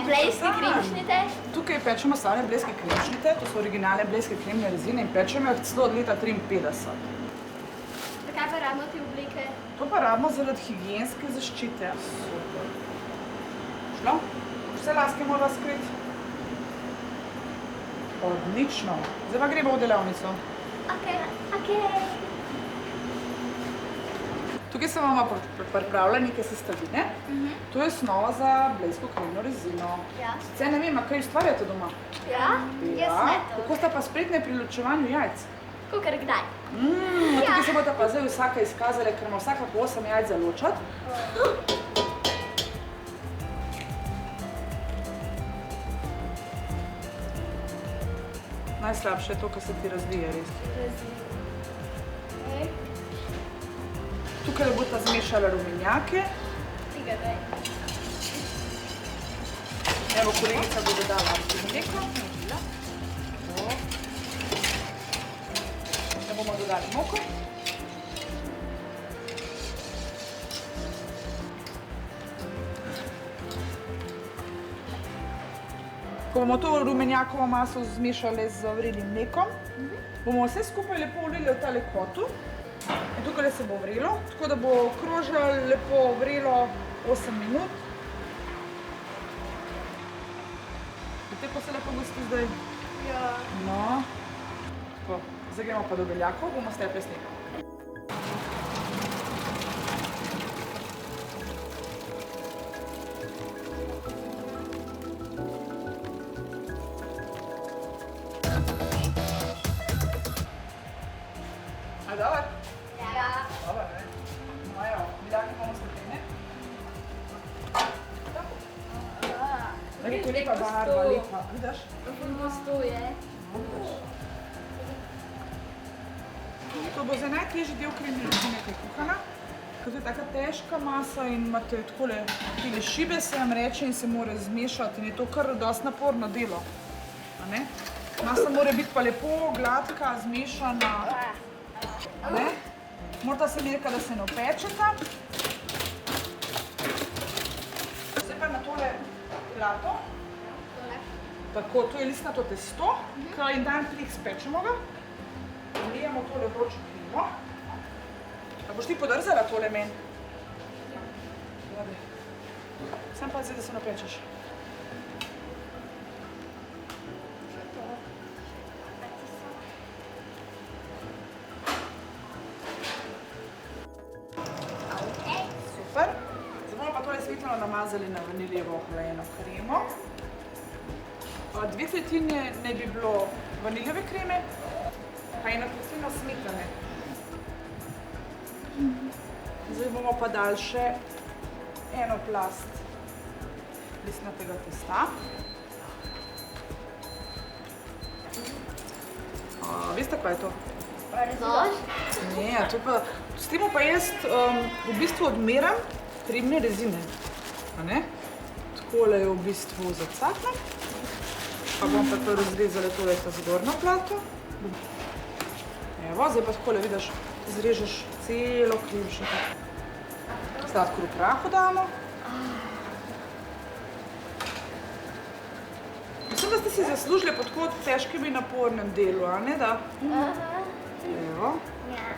blejske kremšnite. Tukaj pečemo same blejske kremšnite, to so originalne blejske kremne rezine in pečemo jih celo od leta 53. Zakaj pa rabimo te oblike? To pa rabimo zaradi higienske zaščite. Super. Šlo? Vse laske mora skriti. Odlično. Zdaj pa gremo v delavnico. Okej. Tukaj sem vam pripravila neke sestavine. To je osnova za blejsko kremno rezino. Ja. Sicer ne vem, a kaj ustvarjate doma? Ja? Jaz ne to. Kako sta pa spretne pri ločevanju jajc? Kakor kdaj. Tukaj se boste pa zdaj vsaka izkazali, ker ima vsaka po 8 jajc za ločati. Najslabše je to, kar se ti razvije, res. Tukaj boste zmešali rumenjake. Tega daj. Evo, kolegica bo dodala mleko. Da bomo dodali moko. Ko bomo to rumenjakovo maso zmešali z vrelim mlekom, bomo vse skupaj lepo vlili v tale kotu. In tukaj se bo vrelo, tako da bo krožilo lepo vrelo 8 minut. Vidite, ko se lepo gosti zdaj? Ja. No. Tako, zdaj gremo pa do beljakov, bomo stepli snegom. A dobar? Ja. Dobar, ne? No evo, beljake bomo stepljene. Zdaj je to lepa barva, lepa. Vidiš? Gostuje. To bo za najtežji del kremne rezine, ki je kuhana, ker to je taka težka masa in imate takole tile šibe, se vam reče, in se mora zmešati in je to kar dosti naporno delo. Masa mora biti pa lepo, gladka, zmešana. Morata se merka, da se ne opečeta. Zdaj pa na tole plato. Tako, to je listnato testo, in dan trik spečemo ga. Vlijemo tole vročo kremo. A boš ti podrzala tole meni? Sam pazi, da se ne opečeš. Super. Zdaj bomo pa tole svetlino namazali na vaniljevo ohlajeno kremo. 2/3 naj bi bilo vaniljeve kreme, pa 1/3 smetane. Zdaj bomo pa dali še eno plast listnatega testa. Veste, kaj je to? Nož? Ne, to pa, s tem pa jaz v bistvu odmeram kremne rezine. Takole je v bistvu zacaknem. Pa bom pa to razrezala tole ta zgornjo plato. Evo, zdaj pa takole, vidiš, zrežeš celo kremšnito. Sladkor v prahu damo. Mislim, da ste si zaslužili po tako težkem in napornem delu, a ne da? Evo. Ja.